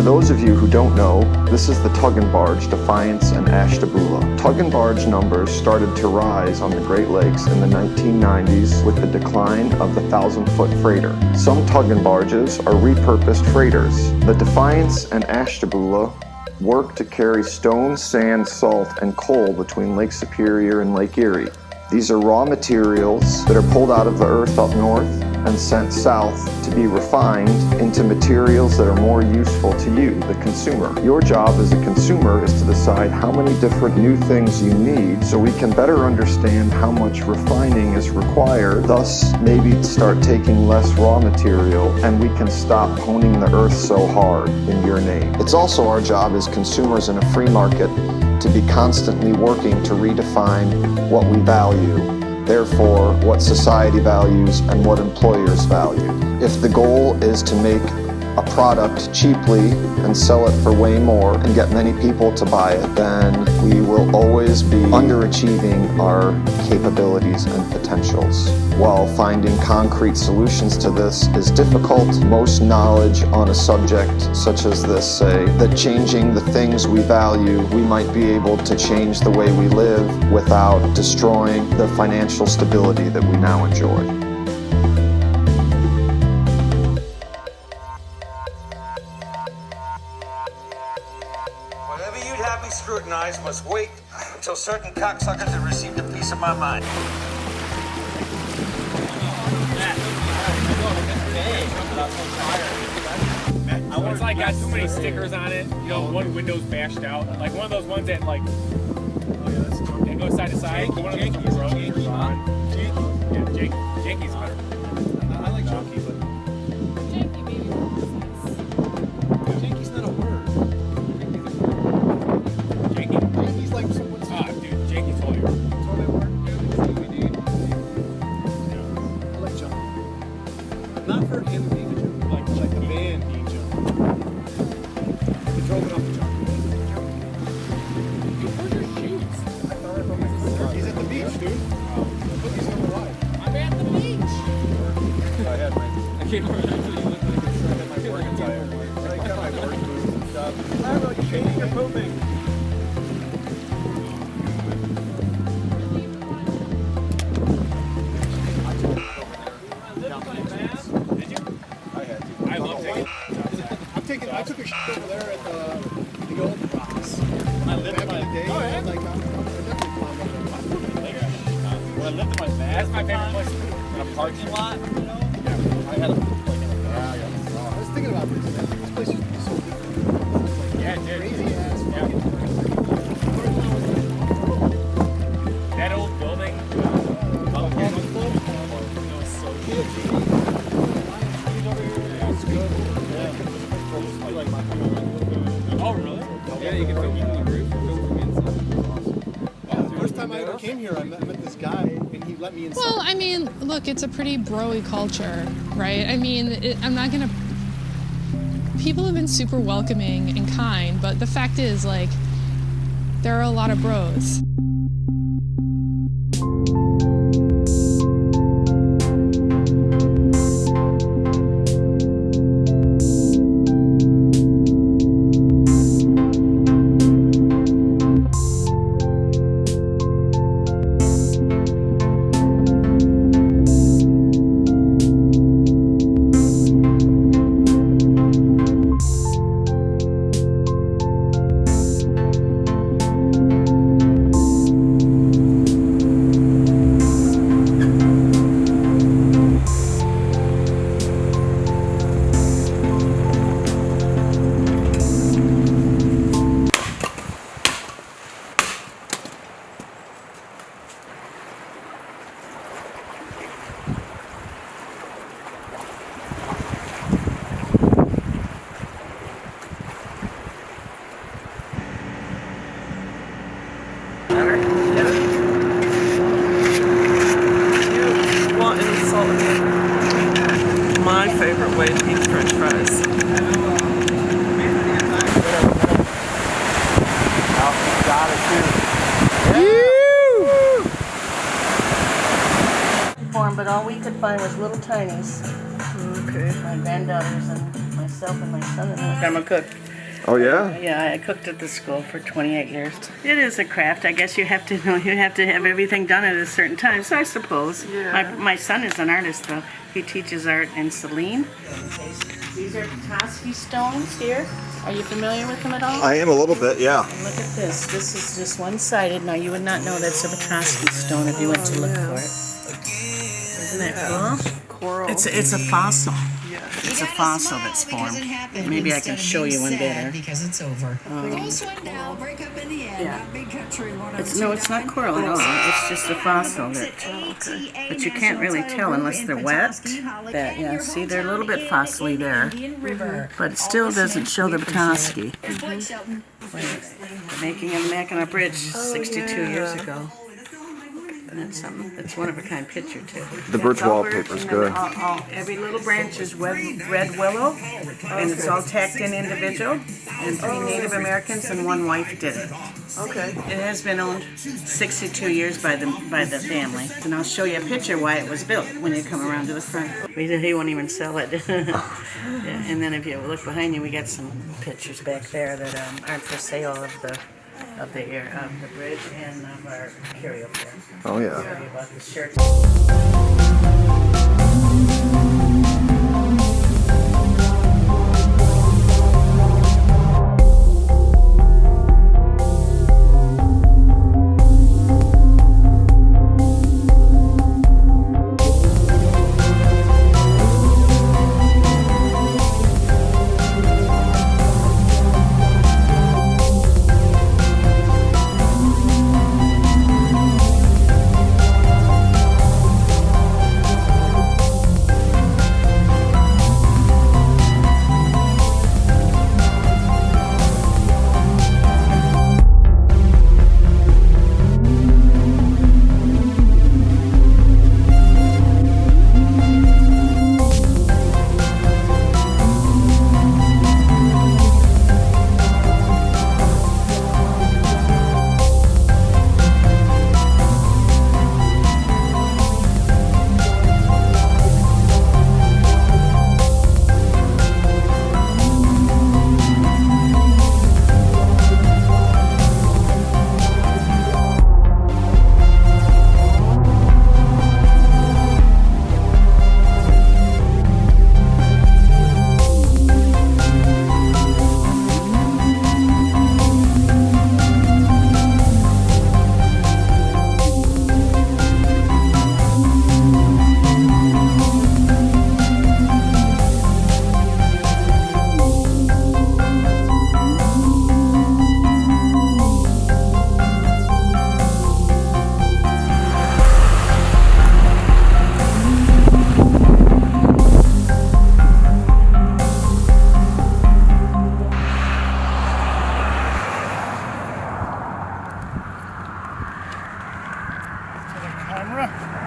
those of you who don't know, this is the tug and barge Defiance and Ashtabula. Tug and barge numbers started to rise on the Great Lakes in the 1990s with the decline of the 1,000-foot freighter. Some tug and barges are repurposed freighters. The Defiance and Ashtabula work to carry stone, sand, salt, and coal between Lake Superior and Lake Erie. These are raw materials that are pulled out of the earth up north and sent south to be refined into materials that are more useful to you, the consumer. Your job as a consumer is to decide how many different new things you need so we can better understand how much refining is required, thus maybe start taking less raw material, and we can stop honing the earth so hard in your name. It's also our job as consumers in a free market to be constantly working to redefine what we value, therefore what society values and what employers value. If the goal is to make a product cheaply and sell it for way more and get many people to buy it, then we will always be underachieving our capabilities and potentials. While finding concrete solutions to this is difficult, most knowledge on a subject such as this say that changing the things we value, we might be able to change the way we live without destroying the financial stability that we now enjoy. Whatever you'd have me scrutinize must wait until certain cocksuckers have received a piece of my mind. It's like got too many stickers on it. You know, one window's bashed out. Like one of those ones that like, it goes side to side. One of those stickers on. Yeah, Janky's better. I like Janky, but Janky maybe. Janky's not a word. Janky's like someone's. Dude, Janky's totally a word. Totally a word. I like Janky. Not for him being a joke. Like the band being joke. We drove it off the Janky. Where's your shoes? I thought I broke my foot. He's at the beach, dude. He's on the water. I'm at the beach. I had my. I can't remember. I had my work attire. I got my work boots and stuff. How about you changing your pooping? Did you? I had to. I love taking. I took a shit over there at the old Ross. I lived in Back in the day. my. Oh yeah. Like, I'm definitely fond of it. When I lived in my van. That's my favorite place. In a parking lot, you know. Yeah. I had a like in a van. I was thinking about this. Man. This place used to be so different. Yeah, it did. Crazy ass. Yeah. That old building. It was so good. Oh really? Yeah, you can film from the roof. Film from inside. The first time I ever came here, I met this guy, and he let me inside. Well, I mean, look, it's a pretty bro-y culture, right? I mean, I'm not gonna. People have been super welcoming and kind, but the fact is, like, there are a lot of bros. My favorite way to eat French fries. But all we could find was little tinies. Okay. My granddaughters and myself and my son-in-law. I'm a cook. Oh yeah? Yeah, I cooked at the school for 28 years. It is a craft. I guess you have to know, you have to have everything done at a certain time, so I suppose. Yeah. My son is an artist, though. He teaches art in Celine. These are Petoskey stones here. Are you familiar with them at all? I am a little bit, yeah. And look at this. This is just one-sided. Now, you would not know that's a Petoskey stone if you went to look for it. Isn't that cool? Coral. It's a fossil. It's a fossil that's formed. Maybe I can show you one better. Because it's over. Go swim now, break up in the end. Not big country one. It's not coral at all. It's just a fossil but you can't really tell unless they're wet. That see, they're a little bit fossily there, but it still doesn't show the Petoskey. The making of the Mackinac Bridge 62 years ago. And that's something. It's one of a kind picture too. The birch wallpaper's good. Every little branch is red willow, and it's all tacked in individual. And 3 Native Americans and 1 wife did it. Okay. It has been owned 62 years by the family. And I'll show you a picture why it was built when you come around to the front. He won't even sell it. Yeah, and then if you look behind you, we got some pictures back there that aren't for sale of the bridge and of our carryover. Oh yeah. Sorry about the shirts.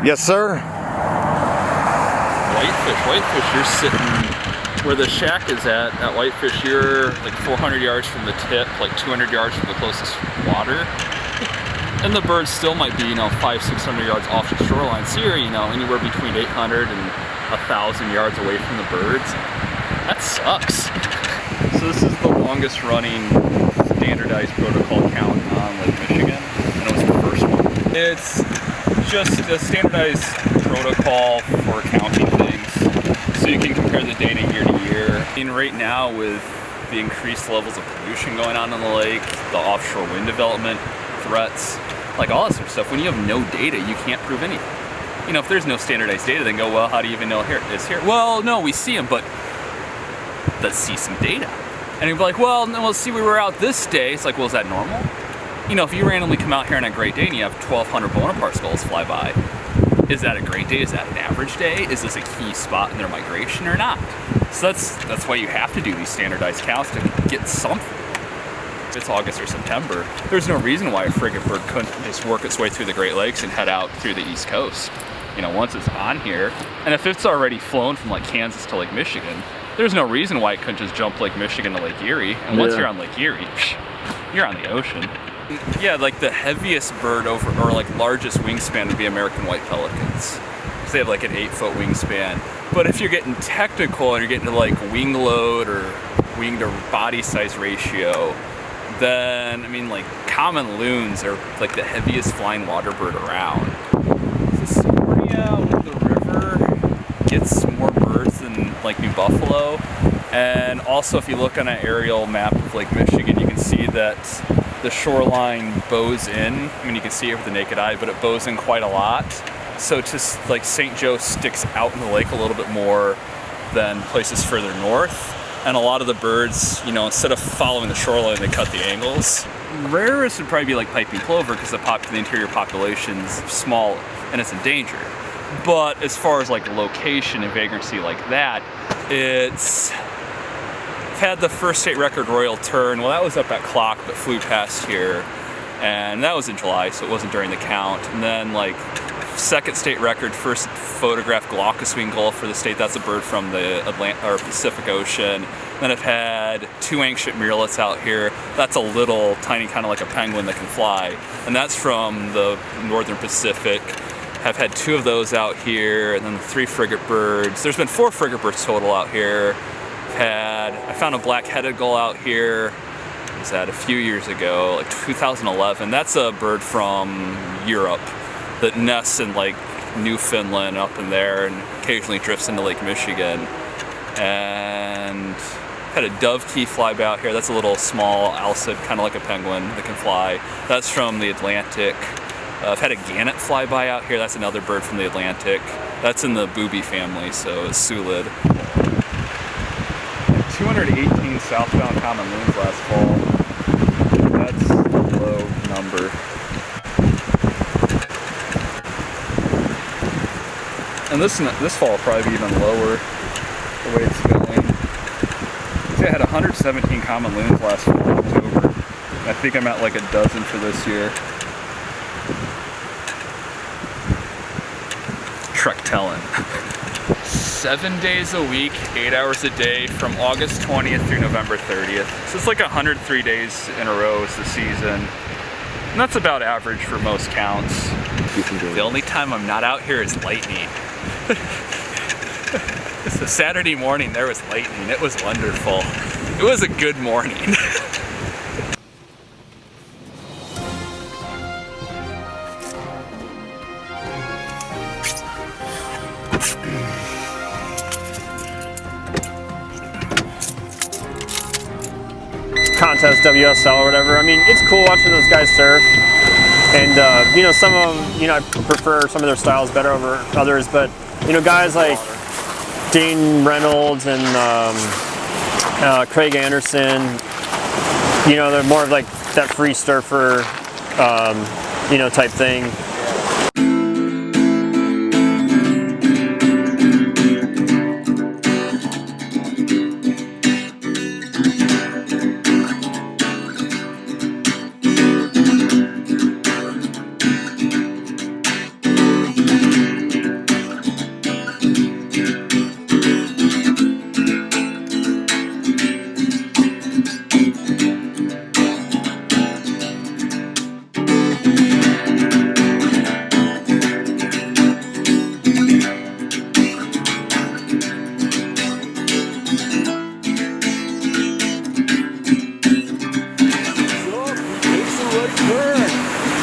Yes, sir. Whitefish, you're sitting where the shack is at Whitefish, you're like 400 yards from the tip, like 200 yards from the closest water. And the birds still might be, 500-600 yards off the shoreline. So you're, anywhere between 800 and 1,000 yards away from the birds. That sucks. So this is the longest running standardized protocol count on Lake Michigan. And it was the first one. It's just a standardized protocol for counting things, so you can compare the data year to year. And right now, with the increased levels of pollution going on in the lake, the offshore wind development threats, like all this sort of stuff, when you have no data, you can't prove anything. If there's no standardized data, then go, well, how do you even know it's here? Well, no, we see them, but let's see some data. And you'd be like, well, no, let's see, we were out this day. It's like, well, is that normal? If you randomly come out here on a great day and you have 1,200 Bonaparte skulls fly by, is that a great day? Is that an average day? Is this a key spot in their migration or not? So that's why you have to do these standardized counts to get something. If it's August or September, there's no reason why a frigate bird couldn't just work its way through the Great Lakes and head out through the East Coast. Once it's on here, and if it's already flown from like Kansas to Lake Michigan, there's no reason why it couldn't just jump Lake Michigan to Lake Erie. And once you're on Lake Erie, you're on the ocean. Yeah, like the heaviest bird or largest wingspan would be American white pelicans. They have like an 8-foot wingspan. But if you're getting technical and you're getting to like wing load or wing to body size ratio, then I mean, like, common loons are like the heaviest flying water bird around. Sustoria with the river gets more birds than like New Buffalo. And also, if you look on an aerial map of Lake Michigan, you can see that the shoreline bows in. I mean, you can see it with the naked eye, but it bows in quite a lot. So just like St. Joe sticks out in the lake a little bit more than places further north. And a lot of the birds, you know, instead of following the shoreline, they cut the angles. Rarest would probably be like piping plover, because the interior population's small and it's in danger. But as far as like location and vagrancy like that, it's had the first state record royal tern. Well, that was up at Clock, but flew past here, and that was in July, so it wasn't during the count. And then like second state record, first photographed glaucous-winged gull for the state. That's a bird from the Pacific Ocean. Then I've had two ancient murrelets out here. That's a little tiny, kind of like a penguin that can fly, and that's from the northern Pacific. I've had two of those out here, and then 3 frigate birds. There's been 4 frigate birds total out here. I found a black-headed gull out here. Was that a few years ago, like 2011? That's a bird from Europe that nests in like Newfoundland up in there and occasionally drifts into Lake Michigan. And had a dove-key fly by out here. That's a little small alcid, kind of like a penguin that can fly. That's from the Atlantic. I've had a gannet fly by out here. That's another bird from the Atlantic. That's in the booby family, so it's sulid. 218 southbound common loons last fall. That's a low number. And this fall will probably be even lower the way it's going. See, I had 117 common loons last fall in October. I think I'm at like a dozen for this year. Truck telling. 7 days a week, 8 hours a day from August 20th through November 30th. So it's like 103 days in a row is the season. And that's about average for most counts. The only time I'm not out here is lightning. It's a Saturday morning, there was lightning. It was wonderful. It was a good morning. Contest WSL or whatever. I mean, it's cool watching those guys surf, and you know, some of them, you know, I prefer some of their styles better over others, but you know, guys like Dane Reynolds and Craig Anderson, you know, they're more of like that free surfer, you know, type thing.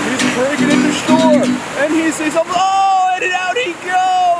He's breaking into shore, and he sees something. Oh, and out he goes!